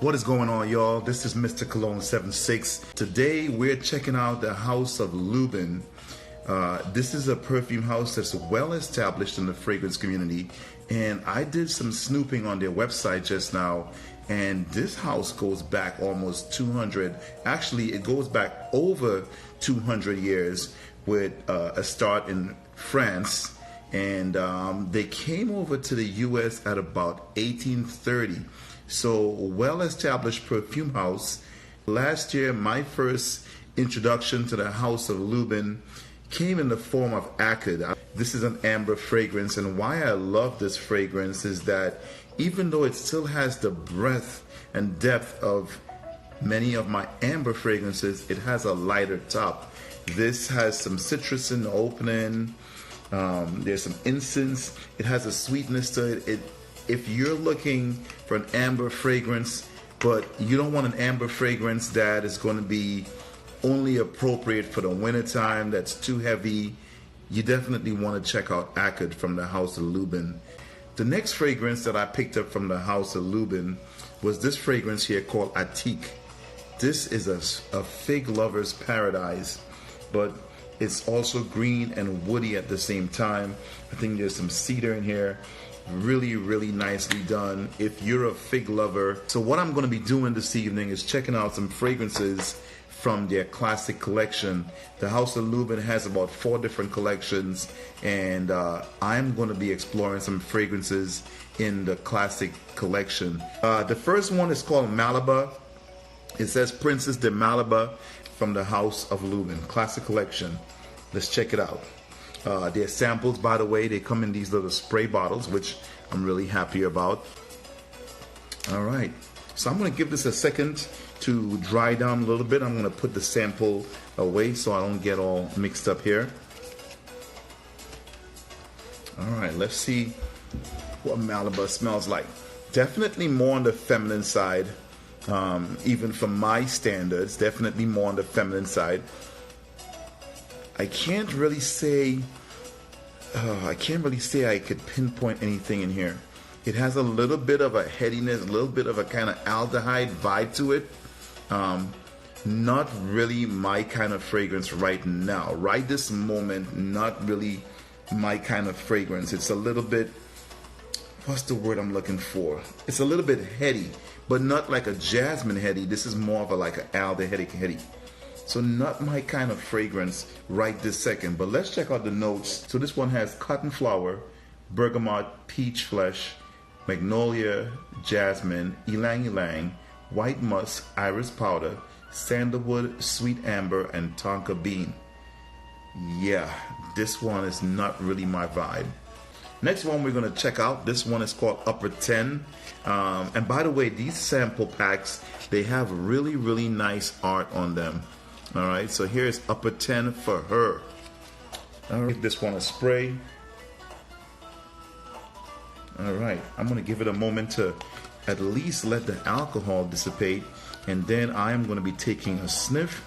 What is going on, y'all? This is Mr. Cologne 76. Today we're checking out the house of Lubin. This is a perfume house that's well established in the fragrance community, and I did some snooping on their website just now, and this house goes back almost 200, actually it goes back over 200 years with a start in France, and they came over to the US at about 1830. So, well-established perfume house. Last year, my first introduction to the house of Lubin came in the form of Acid. This is an amber fragrance, and why I love this fragrance is that even though it still has the breadth and depth of many of my amber fragrances, it has a lighter top. This has some citrus in the opening. There's some incense. It has a sweetness to it. If you're looking for an amber fragrance, but you don't want an amber fragrance that is going to be only appropriate for the wintertime, that's too heavy, you definitely want to check out Acid from the house of Lubin. The next fragrance that I picked up from the house of Lubin was this fragrance here called Atik. This is a fig lover's paradise, but it's also green and woody at the same time. I think there's some cedar in here. Really nicely done if you're a fig lover. So what I'm going to be doing this evening is checking out some fragrances from their classic collection. The house of Lubin has about 4 different collections, and I'm going to be exploring some fragrances in the classic collection. The first one is called Malabar. It says Princess de Malabar from the house of Lubin classic collection. Let's check it out. Their samples, by the way, they come in these little spray bottles, which I'm really happy about. All right, so I'm going to give this a second to dry down a little bit. I'm going to put the sample away so I don't get all mixed up here. All right, let's see what Malabar smells like. Definitely more on the feminine side, even from my standards, definitely more on the feminine side. I can't really say I could pinpoint anything in here. It has a little bit of a headiness, a little bit of a kind of aldehyde vibe to it. Not really my kind of fragrance right now. Right this moment, not really my kind of fragrance. It's a little bit, what's the word I'm looking for? It's a little bit heady, but not like a jasmine heady. This is more of a like an aldehyde heady. So not my kind of fragrance right this second, but let's check out the notes. So this one has cotton flower, bergamot, peach flesh, magnolia, jasmine, ylang ylang, white musk, iris powder, sandalwood, sweet amber, and tonka bean. Yeah, this one is not really my vibe. Next one we're going to check out, this one is called Upper 10. And by the way, these sample packs, they have really nice art on them. All right, so here's Upper 10 for her. All right, this one a spray. All right, I'm going to give it a moment to at least let the alcohol dissipate, and then I am going to be taking a sniff.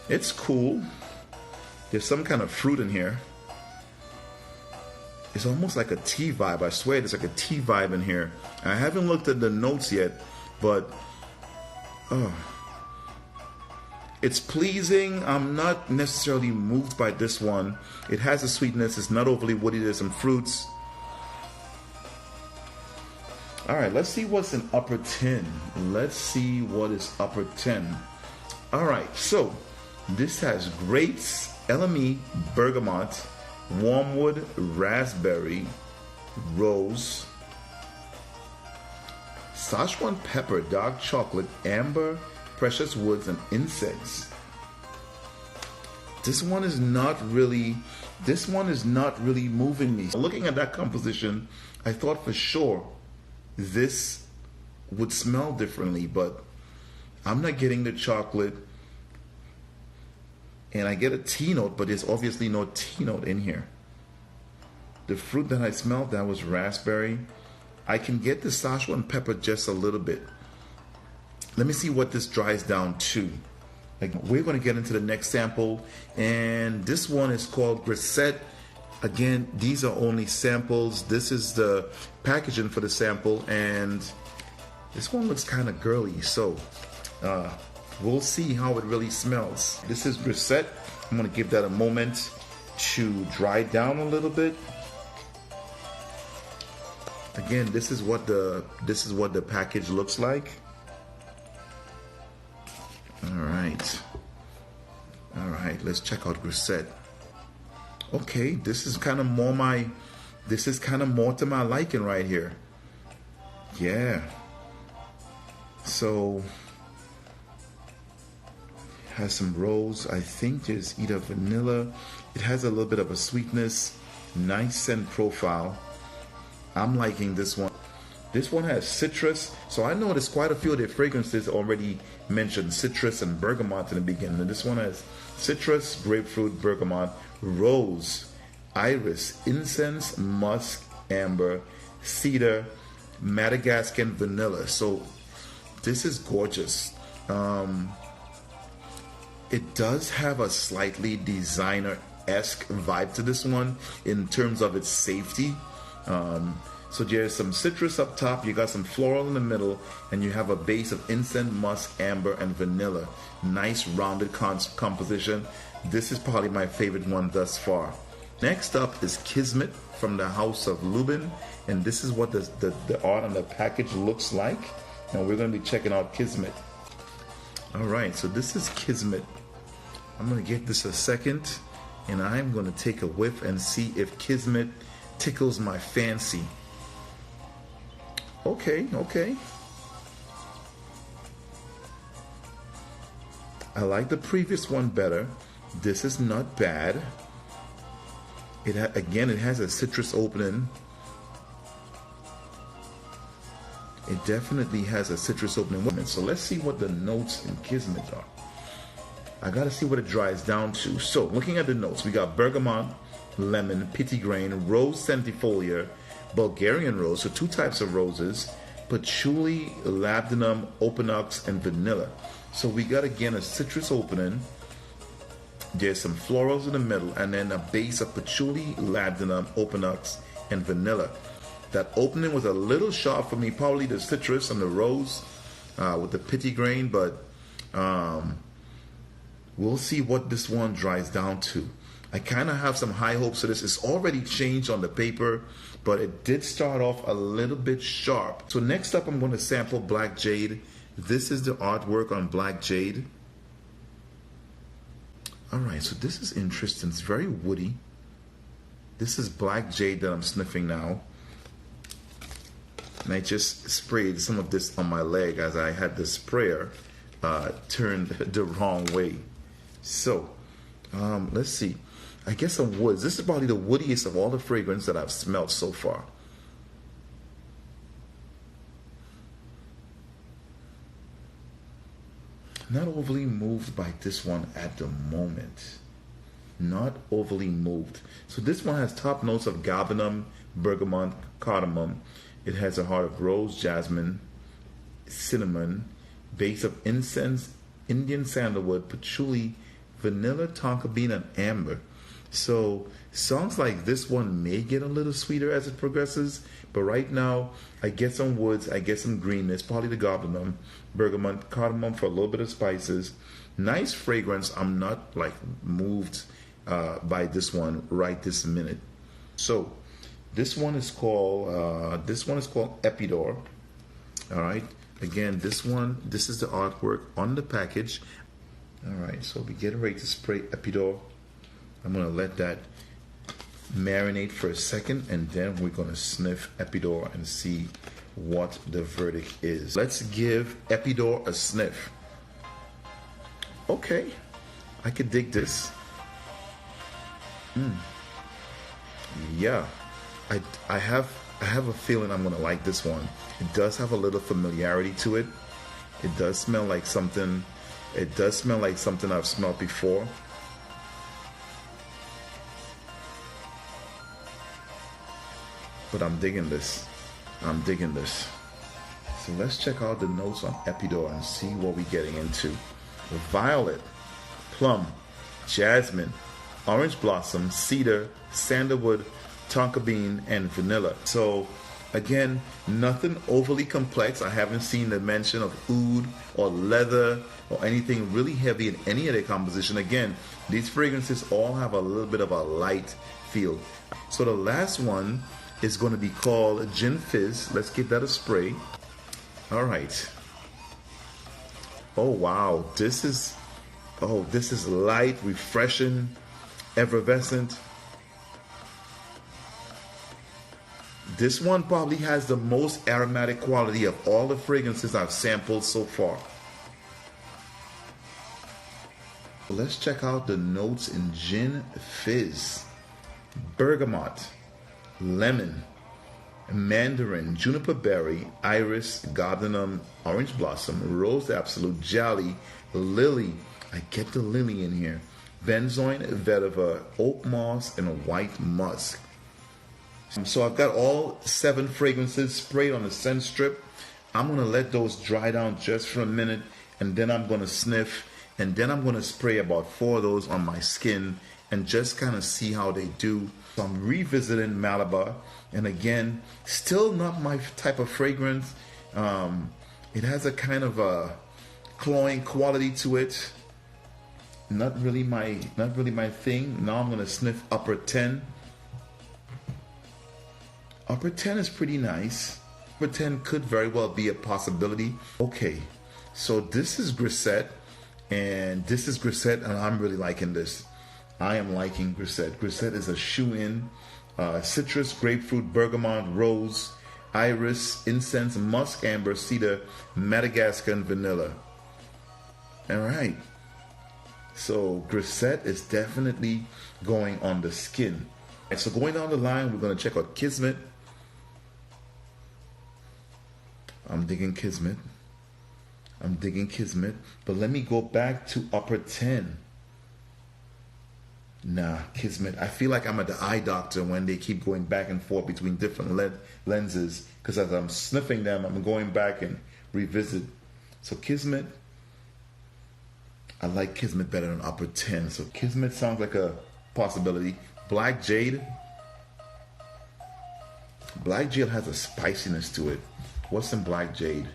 It's cool. There's some kind of fruit in here. It's almost like a tea vibe. I swear there's like a tea vibe in here. I haven't looked at the notes yet, but it's pleasing. I'm not necessarily moved by this one. It has a sweetness. It's not overly woody. There's some fruits. All right, let's see what's in Upper 10. Let's see what is Upper 10. All right, so this has grapes, LME, bergamot, wormwood, raspberry, rose, Szechuan pepper, dark chocolate, amber, precious woods, and insects. This one is not really moving me. Looking at that composition, I thought for sure this would smell differently, but I'm not getting the chocolate, and I get a tea note, but there's obviously no tea note in here. The fruit that I smelled, that was raspberry. I can get the Szechuan pepper just a little bit. Let me see what this dries down to. We're going to get into the next sample, and this one is called Grisette. Again, these are only samples. This is the packaging for the sample, and This one looks kind of girly, so we'll see how it really smells. This is Grisette. I'm gonna give that a moment to dry down a little bit. Again, this is what the package looks like. All right, let's check out Grisette. Okay, this is kind of more to my liking right here. Yeah. So has some rose. I think there's either vanilla. It has a little bit of a sweetness. Nice scent profile. I'm liking this one. This one has citrus, so I noticed quite a few of their fragrances already mentioned citrus and bergamot in the beginning. And this one has citrus, grapefruit, bergamot, rose, iris, incense, musk, amber, cedar, Madagascan, vanilla. So this is gorgeous. It does have a slightly designer-esque vibe to this one in terms of its safety. So there's some citrus up top, you got some floral in the middle, and you have a base of incense, musk, amber, and vanilla. Nice rounded composition. This is probably my favorite one thus far. Next up is Kismet from the house of Lubin, and this is what the art on the package looks like. And we're going to be checking out Kismet. Alright, so this is Kismet. I'm going to give this a second, and I'm going to take a whiff and see if Kismet tickles my fancy. Okay. I like the previous one better. This is not bad. Again, it has a citrus opening. It definitely has a citrus opening. So let's see what the notes in Kismet are. I gotta see what it dries down to. So looking at the notes, we got bergamot, lemon, petitgrain, rose centifolia, Bulgarian rose, so two types of roses, patchouli, labdanum, openox, and vanilla. So we got again a citrus opening. There's some florals in the middle, and then a base of patchouli, labdanum, openox, and vanilla. That opening was a little sharp for me, probably the citrus and the rose with the petitgrain, but we'll see what this one dries down to. I kind of have some high hopes for this. It's already changed on the paper, but it did start off a little bit sharp. So next up, I'm going to sample Black Jade. This is the artwork on Black Jade. Alright, so this is interesting. It's very woody. This is Black Jade that I'm sniffing now. And I just sprayed some of this on my leg as I had the sprayer turned the wrong way. So, let's see. I guess some woods. This is probably the woodiest of all the fragrance that I've smelled so far. Not overly moved by this one at the moment. Not overly moved. So this one has top notes of galbanum, bergamot, cardamom. It has a heart of rose, jasmine, cinnamon, base of incense, Indian sandalwood, patchouli, vanilla, tonka bean, and amber. So songs like this one may get a little sweeter as it progresses, but right now I get some woods, I get some greenness, probably the galbanum, bergamot, cardamom for a little bit of spices. Nice fragrance. I'm not like moved by this one right this minute. So this one is called Epidor. All right. Again, this is the artwork on the package. All right. So we're getting ready to spray Epidor. I'm gonna let that marinate for a second, and then we're gonna sniff Epidor and see what the verdict is. Let's give Epidor a sniff. Okay, I could dig this. Yeah, I have a feeling I'm gonna like this one. It does have a little familiarity to it. It does smell like something. It does smell like something I've smelled before. But I'm digging this. I'm digging this. So let's check out the notes on Epidor and see what we're getting into. Violet, plum, jasmine, orange blossom, cedar, sandalwood, tonka bean, and vanilla. So Again, nothing overly complex. I haven't seen the mention of oud or leather or anything really heavy in any of their composition. Again, these fragrances all have a little bit of a light feel. So the last one is going to be called Gin Fizz. Let's give that a spray. All right. Oh wow, this is light, refreshing, effervescent. This one probably has the most aromatic quality of all the fragrances I've sampled so far. Let's check out the notes in Gin Fizz. Bergamot, lemon, mandarin, juniper berry, iris, gardenium, orange blossom, rose absolute, jolly, lily. I get the lily in here. Benzoin, vetiver, oak moss, and a white musk. So I've got all 7 fragrances sprayed on the scent strip. I'm going to let those dry down just for a minute, and then I'm going to sniff, and then I'm going to spray about 4 of those on my skin and just kind of see how they do. So I'm revisiting Malabar, and again, still not my type of fragrance. It has a kind of a cloying quality to it. Not really my thing. Now I'm going to sniff Upper 10. Upper 10 is pretty nice. Upper 10 could very well be a possibility. Okay, so this is Grisette, and I'm really liking this. I am liking Grisette. Grisette is a shoe-in. Citrus, grapefruit, bergamot, rose, iris, incense, musk, amber, cedar, Madagascar, and vanilla. All right. So Grisette is definitely going on the skin. And so going down the line, we're going to check out Kismet. I'm digging Kismet. But let me go back to Upper 10. Nah, Kismet. I feel like I'm at the eye doctor when they keep going back and forth between different lenses. Because as I'm sniffing them, I'm going back and revisit. So Kismet, I like Kismet better than Upper 10. So Kismet sounds like a possibility. Black Jade. Black Jade has a spiciness to it. What's in Black Jade?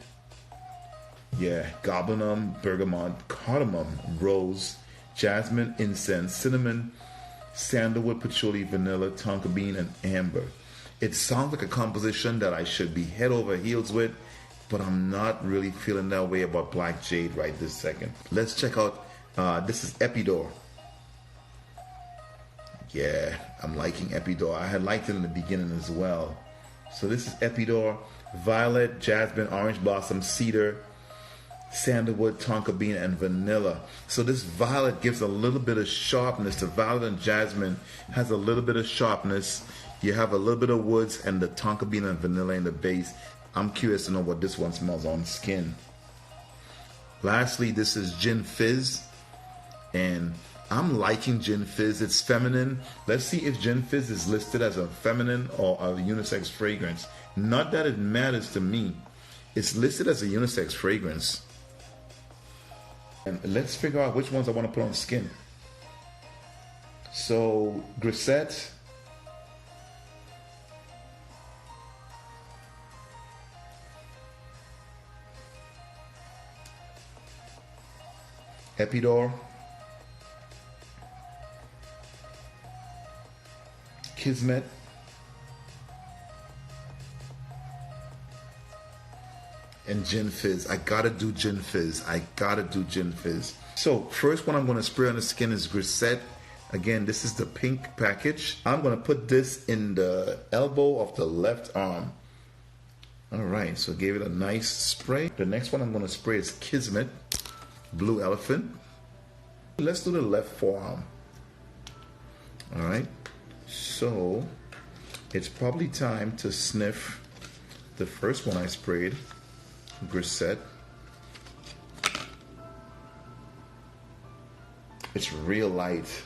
Yeah, gardenium, bergamot, cardamom, rose, jasmine, incense, cinnamon, sandalwood, patchouli, vanilla, tonka bean, and amber. It sounds like a composition that I should be head over heels with, but I'm not really feeling that way about Black Jade right this second. Let's check out, this is Epidor. Yeah, I'm liking Epidor. I had liked it in the beginning as well. So this is Epidor. Violet, jasmine, orange blossom, cedar, sandalwood, tonka bean, and vanilla. So this violet gives a little bit of sharpness. The violet and jasmine has a little bit of sharpness. You have a little bit of woods and the tonka bean and vanilla in the base. I'm curious to know what this one smells on skin. Lastly, this is Gin Fizz, and I'm liking Gin Fizz. It's feminine. Let's see if Gin Fizz is listed as a feminine or a unisex fragrance. Not that it matters to me. It's listed as a unisex fragrance. And let's figure out which ones I want to put on skin. So, Grisette. Epidor. Kismet. And Gin Fizz. I gotta do Gin Fizz. So first one I'm gonna spray on the skin is Grisette. Again, this is the pink package. I'm gonna put this in the elbow of the left arm. All right, so gave it a nice spray. The next one I'm gonna spray is Kismet, Blue Elephant. Let's do the left forearm. All right, so it's probably time to sniff the first one I sprayed. Grisette. It's real light.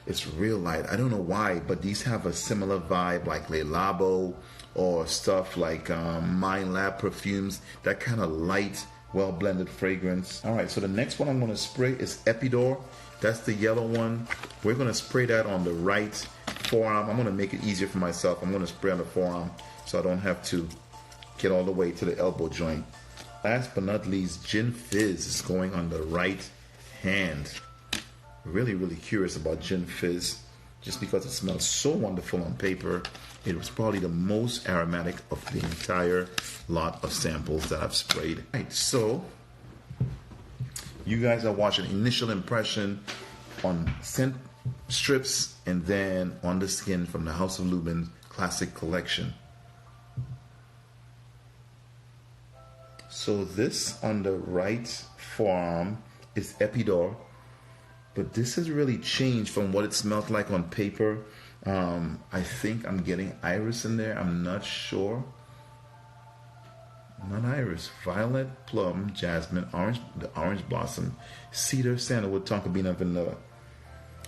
I don't know why, but these have a similar vibe like Le Labo or stuff like Mind Lab perfumes. That kind of light, well blended fragrance. All right, so the next one I'm going to spray is Epidor. That's the yellow one. We're going to spray that on the right forearm. I'm going to make it easier for myself. I'm going to spray on the forearm. so I don't have to get all the way to the elbow joint. Last but not least, Gin Fizz is going on the right hand. Really, really curious about Gin Fizz, just because it smells so wonderful on paper. It was probably the most aromatic of the entire lot of samples that I've sprayed. Right, so you guys are watching initial impression on scent strips and then on the skin from the House of Lubin Classic Collection. So this on the right forearm is Epidor, but this has really changed from what it smelled like on paper. I think I'm getting iris in there. I'm not sure. Not iris. Violet, plum, jasmine, orange, the orange blossom, cedar, sandalwood, tonka bean, and vanilla.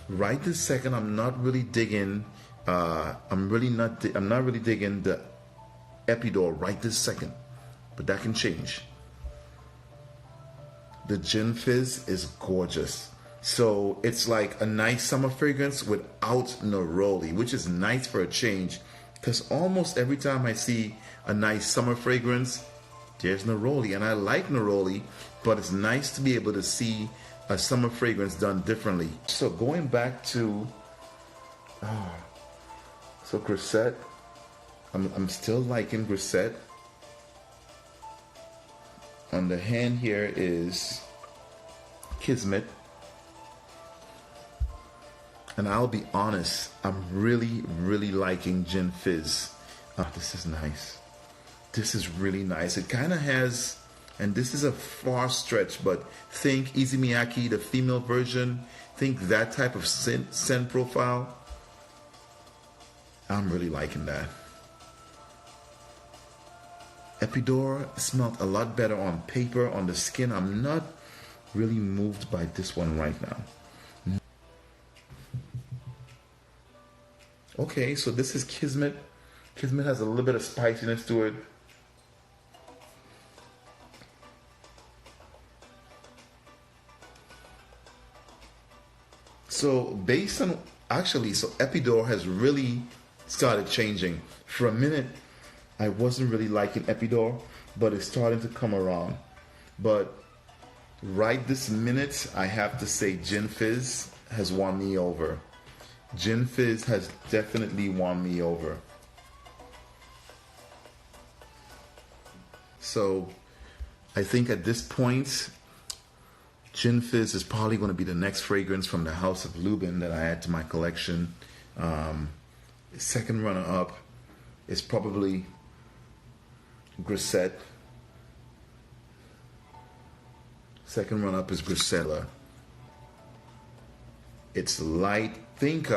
Right this second, I'm not really digging. I'm not really digging the Epidor right this second, but that can change. The Gin Fizz is gorgeous. So it's like a nice summer fragrance without neroli, which is nice for a change, because almost every time I see a nice summer fragrance, there's neroli, and I like neroli, but it's nice to be able to see a summer fragrance done differently. So going back to Grisette, I'm still liking Grisette. On the hand here is Kismet. And I'll be honest, I'm really, really liking Gin Fizz. This is nice. This is really nice. It kind of has, and this is a far stretch, but think Easy Miyake, the female version. Think that type of scent profile. I'm really liking that. Epidor smelled a lot better on paper. On the skin, I'm not really moved by this one right now. Okay, so this is Kismet. Kismet has a little bit of spiciness to it. So based on, so Epidor has really started changing. For a minute, I wasn't really liking Epidor, but it's starting to come around. But right this minute, I have to say Gin Fizz has won me over. Gin Fizz has definitely won me over. So I think at this point, Gin Fizz is probably going to be the next fragrance from the House of Lubin that I add to my collection. Second runner-up is probably Grisette. Second runner-up is Grisette. It's light. Think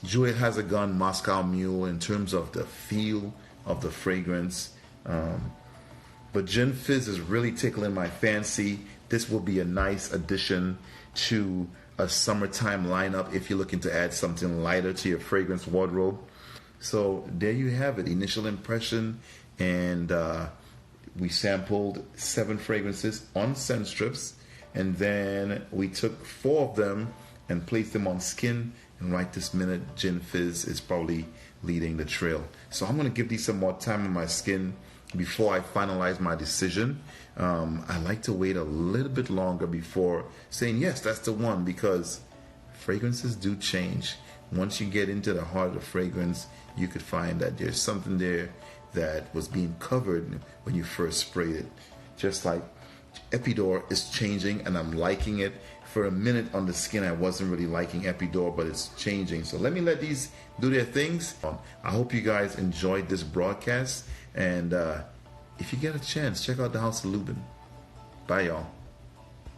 Jade has a gun, Moscow Mule, in terms of the feel of the fragrance. But Gin Fizz is really tickling my fancy. This will be a nice addition to a summertime lineup if you're looking to add something lighter to your fragrance wardrobe. So there you have it, initial impression. And we sampled 7 fragrances on scent strips. And then we took 4 of them and placed them on skin. And right this minute, Gin Fizz is probably leading the trail. So I'm going to give these some more time on my skin before I finalize my decision. I like to wait a little bit longer before saying, yes, that's the one, because fragrances do change. Once you get into the heart of the fragrance, you could find that there's something there that was being covered when you first sprayed it. Just like Epidor is changing, and I'm liking it. For a minute on the skin, I wasn't really liking Epidor, but it's changing. So let me let these do their things. I hope you guys enjoyed this broadcast. And if you get a chance, check out the House of Lubin. Bye, y'all.